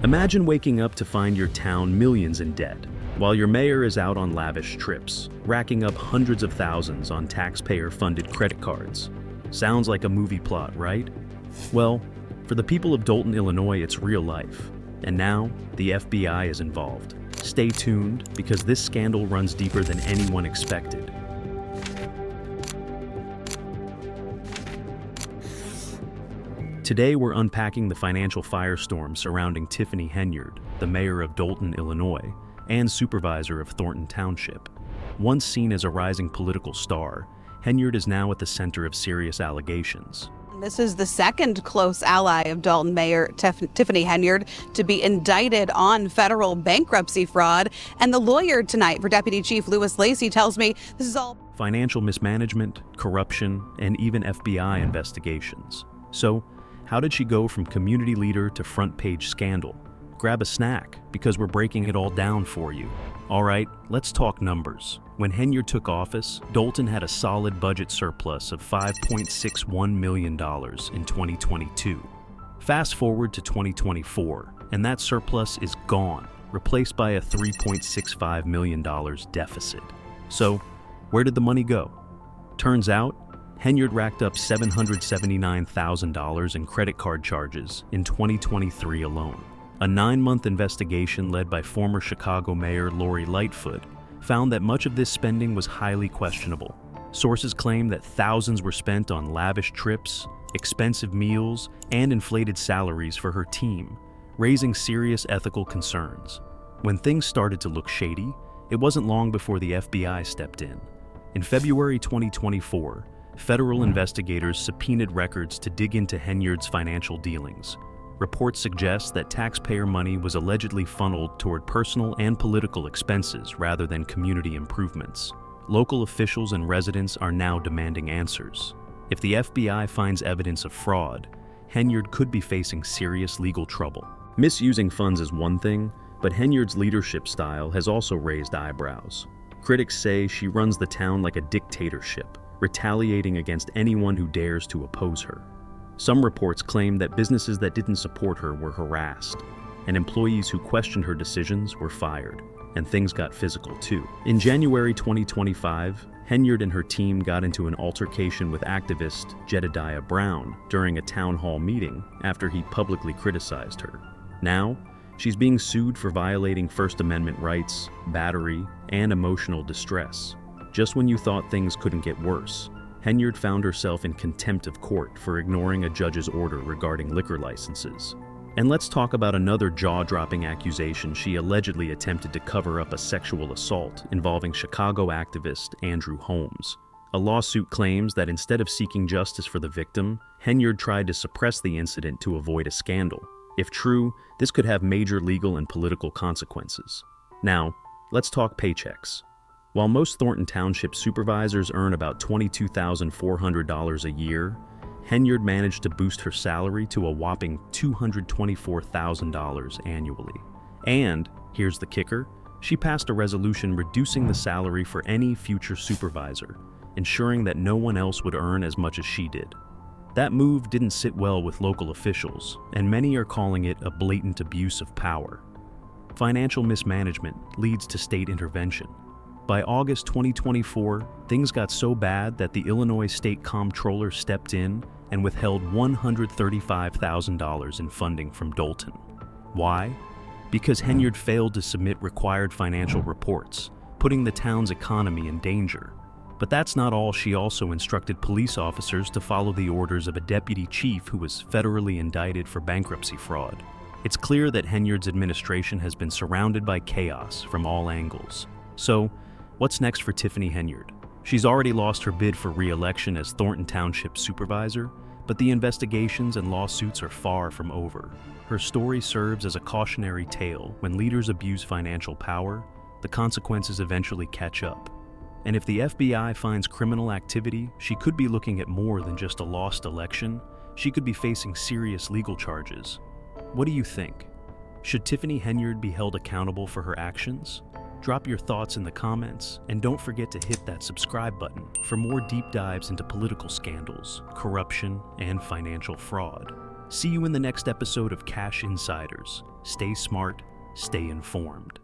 Imagine waking up to find your town millions in debt, while your mayor is out on lavish trips, racking up hundreds of thousands on taxpayer-funded credit cards. Sounds like a movie plot, right? Well, for the people of Dolton, Illinois, it's real life. And now, the FBI is involved. Stay tuned, because this scandal runs deeper than anyone expected. Today, we're unpacking the financial firestorm surrounding Tiffany Henyard, the mayor of Dolton, Illinois, and supervisor of Thornton Township. Once seen as a rising political star, Henyard is now at the center of serious allegations. This is the second close ally of Dolton Mayor Tiffany Henyard to be indicted on federal bankruptcy fraud. And the lawyer tonight for Deputy Chief Lewis Lacey tells me this is all financial mismanagement, corruption, and even FBI investigations. So, how did she go from community leader to front-page scandal? Grab a snack, because we're breaking it all down for you. All right, let's talk numbers. When Henyard took office, Dolton had a solid budget surplus of $5.61 million in 2022. Fast forward to 2024, and that surplus is gone, replaced by a $3.65 million deficit. So, where did the money go? Turns out, Henyard racked up $779,000 in credit card charges in 2023 alone. A 9-month investigation led by former Chicago Mayor Lori Lightfoot found that much of this spending was highly questionable. Sources claim that thousands were spent on lavish trips, expensive meals, and inflated salaries for her team, raising serious ethical concerns. When things started to look shady, it wasn't long before the FBI stepped in. In February 2024, federal investigators subpoenaed records to dig into Henyard's financial dealings. Reports suggest that taxpayer money was allegedly funneled toward personal and political expenses rather than community improvements. Local officials and residents are now demanding answers. If the FBI finds evidence of fraud, Henyard could be facing serious legal trouble. Misusing funds is one thing, but Henyard's leadership style has also raised eyebrows. Critics say she runs the town like a dictatorship, retaliating against anyone who dares to oppose her. Some reports claim that businesses that didn't support her were harassed, and employees who questioned her decisions were fired, and things got physical too. In January 2025, Henyard and her team got into an altercation with activist Jedediah Brown during a town hall meeting after he publicly criticized her. Now, she's being sued for violating First Amendment rights, battery, and emotional distress. Just when you thought things couldn't get worse, Henyard found herself in contempt of court for ignoring a judge's order regarding liquor licenses. And let's talk about another jaw-dropping accusation she allegedly attempted to cover up: a sexual assault involving Chicago activist Andrew Holmes. A lawsuit claims that instead of seeking justice for the victim, Henyard tried to suppress the incident to avoid a scandal. If true, this could have major legal and political consequences. Now, let's talk paychecks. While most Thornton Township supervisors earn about $22,400 a year, Henyard managed to boost her salary to a whopping $224,000 annually. And, here's the kicker, she passed a resolution reducing the salary for any future supervisor, ensuring that no one else would earn as much as she did. That move didn't sit well with local officials, and many are calling it a blatant abuse of power. Financial mismanagement leads to state intervention. By August 2024, things got so bad that the Illinois State Comptroller stepped in and withheld $135,000 in funding from Dolton. Why? Because Henyard failed to submit required financial reports, putting the town's economy in danger. But that's not all. She also instructed police officers to follow the orders of a deputy chief who was federally indicted for bankruptcy fraud. It's clear that Henyard's administration has been surrounded by chaos from all angles. So, what's next for Tiffany Henyard? She's already lost her bid for re-election as Thornton Township supervisor, but the investigations and lawsuits are far from over. Her story serves as a cautionary tale. When leaders abuse financial power, the consequences eventually catch up. And if the FBI finds criminal activity, she could be looking at more than just a lost election. She could be facing serious legal charges. What do you think? Should Tiffany Henyard be held accountable for her actions? Drop your thoughts in the comments, and don't forget to hit that subscribe button for more deep dives into political scandals, corruption, and financial fraud. See you in the next episode of Cash Insiders. Stay smart, stay informed.